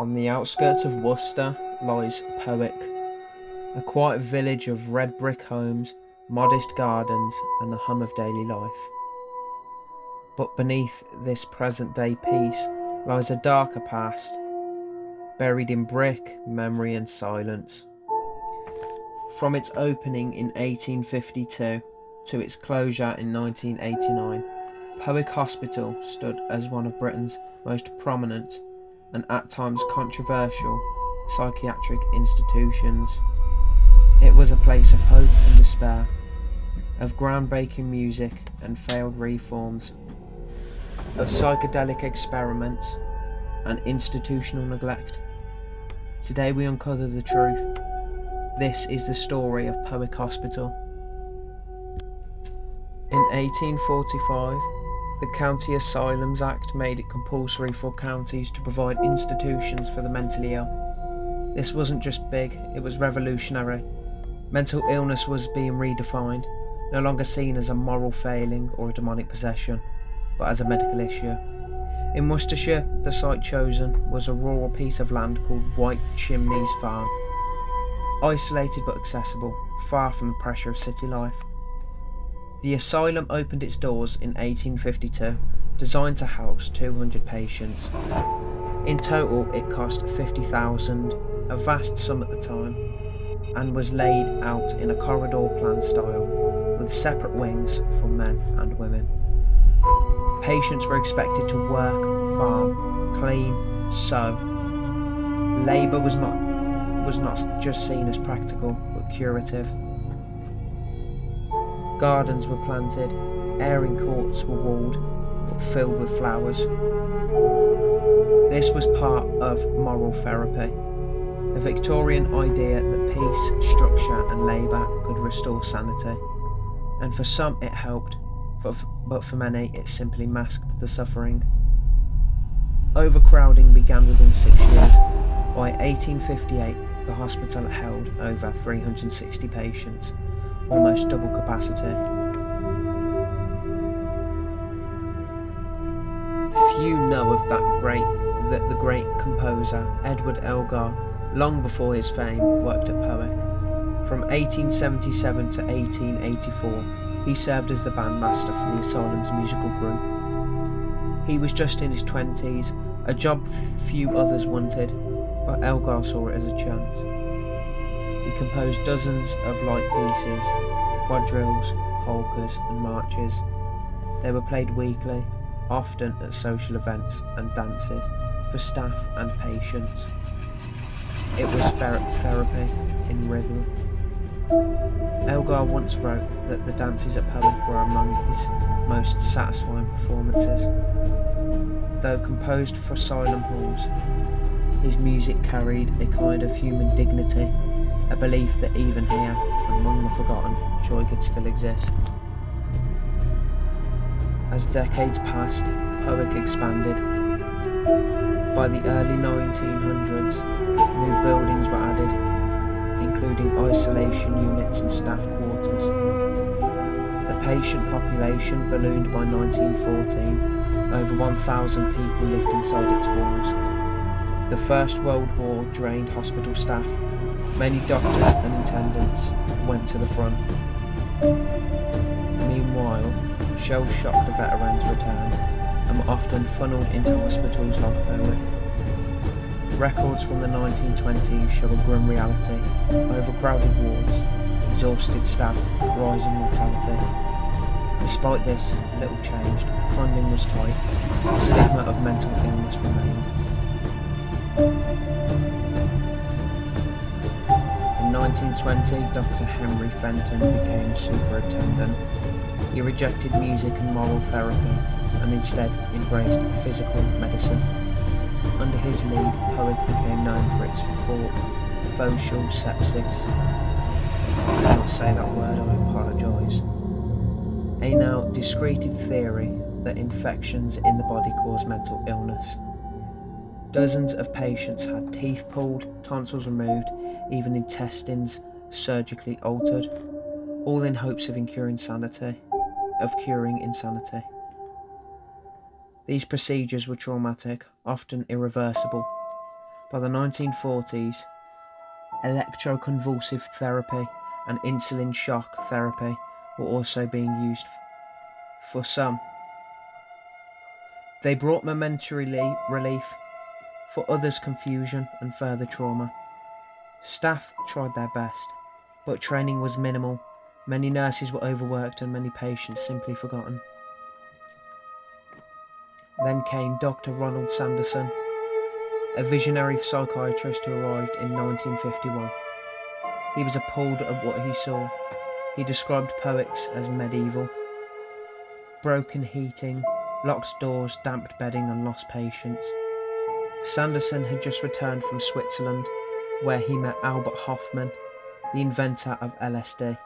On the outskirts of Worcester lies Powick, a quiet village of red brick homes, modest gardens, and the hum of daily life. But beneath this present-day peace lies a darker past, buried in brick, memory and silence. From its opening in 1852 to its closure in 1989, Powick Hospital stood as one of Britain's most prominent and at times controversial psychiatric institutions. It was a place of hope and despair, of groundbreaking music and failed reforms, of psychedelic experiments and institutional neglect. Today we uncover the truth. This is the story of Powick Hospital. In 1845, the County Asylums Act made it compulsory for counties to provide institutions for the mentally ill. This wasn't just big, it was revolutionary. Mental illness was being redefined, no longer seen as a moral failing or a demonic possession, but as a medical issue. In Worcestershire, the site chosen was a rural piece of land called White Chimneys Farm. Isolated but accessible, far from the pressure of city life. The asylum opened its doors in 1852, designed to house 200 patients. In total, it cost $50,000, a vast sum at the time, and was laid out in a corridor plan style, with separate wings for men and women. Patients were expected to work, farm, clean, sew. Labour was not just seen as practical, but curative. Gardens were planted, airing courts were walled, but filled with flowers. This was part of moral therapy, a Victorian idea that peace, structure and labour could restore sanity. And for some it helped, but for many it simply masked the suffering. Overcrowding began within 6 years. By 1858, the hospital held over 360 patients, almost double capacity. Few know of the great composer Edward Elgar, long before his fame, worked at Powick. From 1877 to 1884, he served as the bandmaster for the asylum's musical group. He was just in his 20s, a job few others wanted, but Elgar saw it as a chance. He composed dozens of light pieces, quadrilles, polkas and marches. They were played weekly, often at social events and dances for staff and patients. It was therapy in rhythm. Elgar once wrote that the dances at Powick were among his most satisfying performances. Though composed for asylum halls, his music carried a kind of human dignity, a belief that even here, among the forgotten, joy could still exist. As decades passed, Powick expanded. By the early 1900s, new buildings were added, including isolation units and staff quarters. The patient population ballooned by 1914. Over 1,000 people lived inside its walls. The First World War drained hospital staff. Many doctors and attendants went to the front. Meanwhile, shell-shocked veterans returned and were often funneled into hospitals like Powick. Records from the 1920s show a grim reality: overcrowded wards, exhausted staff, rising mortality. Despite this, little changed. Funding was tight. The stigma of mental illness remained. In 1920, Dr. Henry Fenton became superintendent. He rejected music and moral therapy and instead embraced physical medicine. Under his lead, Powick became known for its social sepsis. I cannot say that word, I apologise. A now discredited theory that infections in the body cause mental illness. Dozens of patients had teeth pulled, tonsils removed, even intestines surgically altered, all in hopes of curing insanity. These procedures were traumatic, often irreversible. By the 1940s, electroconvulsive therapy and insulin shock therapy were also being used for some. They brought momentary relief, for others confusion and further trauma. Staff tried their best, but training was minimal. Many nurses were overworked and many patients simply forgotten. Then came Dr. Ronald Sanderson, a visionary psychiatrist who arrived in 1951. He was appalled at what he saw. He described Powick's as medieval. Broken heating, locked doors, damped bedding and lost patients. Sanderson had just returned from Switzerland, where he met Albert Hofmann, the inventor of LSD.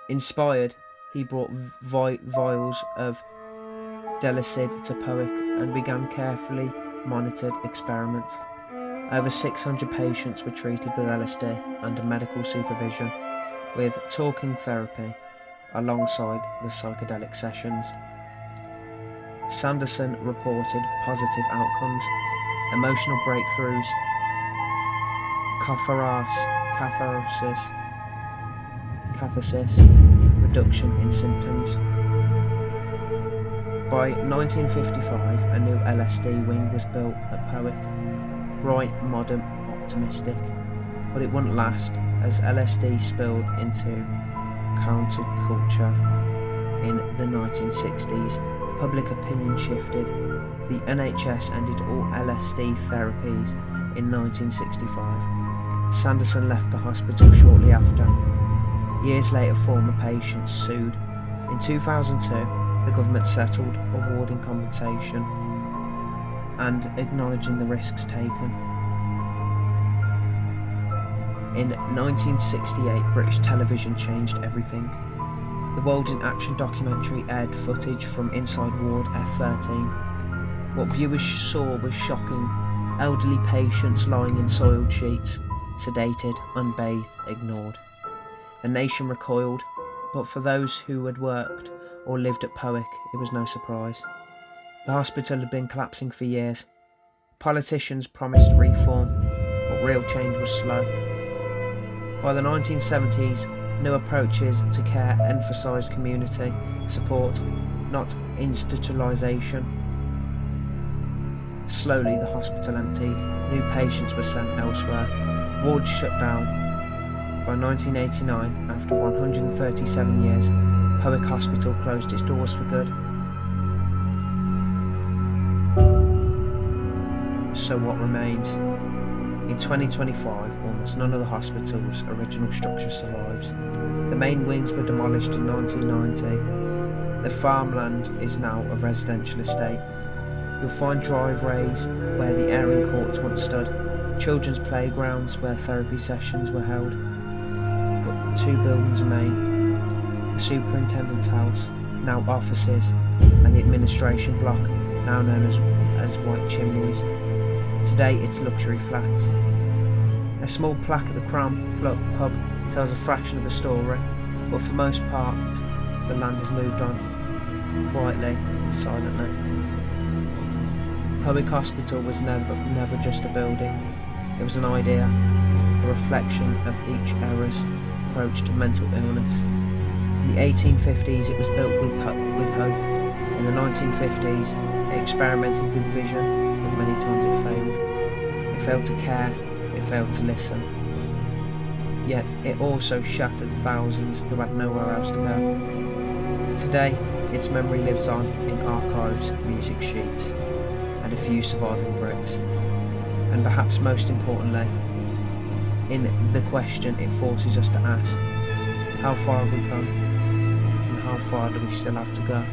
Inspired, he brought vials of Delicid to Powick and began carefully monitored experiments. Over 600 patients were treated with LSD under medical supervision, with talking therapy alongside the psychedelic sessions. Sanderson reported positive outcomes, emotional breakthroughs, catharsis, reduction in symptoms. By 1955, a new LSD wing was built at Powick, bright, modern, optimistic, but it wouldn't last as LSD spilled into counterculture in the 1960s. Public opinion shifted. The NHS ended all LSD therapies in 1965. Sanderson left the hospital shortly after. Years later, former patients sued. In 2002, the government settled, awarding compensation and acknowledging the risks taken. In 1968, British television changed everything. The World in Action documentary aired footage from inside Ward F13. What viewers saw was shocking. Elderly patients lying in soiled sheets, sedated, unbathed, ignored. The nation recoiled, but for those who had worked or lived at Powick, it was no surprise. The hospital had been collapsing for years. Politicians promised reform, but real change was slow. By the 1970s, new approaches to care emphasised community support, not institutionalisation. Slowly the hospital emptied, new patients were sent elsewhere, wards shut down. By 1989, after 137 years, Powick Hospital closed its doors for good. So what remains? In 2025, almost none of the hospital's original structure survives. The main wings were demolished in 1990. The farmland is now a residential estate. You'll find driveways where the airing courts once stood, children's playgrounds where therapy sessions were held. But two buildings remain. The superintendent's house, now offices, and the administration block, now known as White Chimneys. Today it's luxury flats. A small plaque at the Crown pub tells a fraction of the story, but for most part the land has moved on, quietly, silently. Powick Hospital was never just a building, it was an idea, a reflection of each era's approach to mental illness. In the 1850s it was built with hope. In the 1950s it experimented with vision, but many times it failed. It failed to care, it failed to listen. Yet it also shattered thousands who had nowhere else to go. Today, its memory lives on in archives, music sheets, and a few surviving bricks. And perhaps most importantly, in the question it forces us to ask, how far have we come? And how far do we still have to go?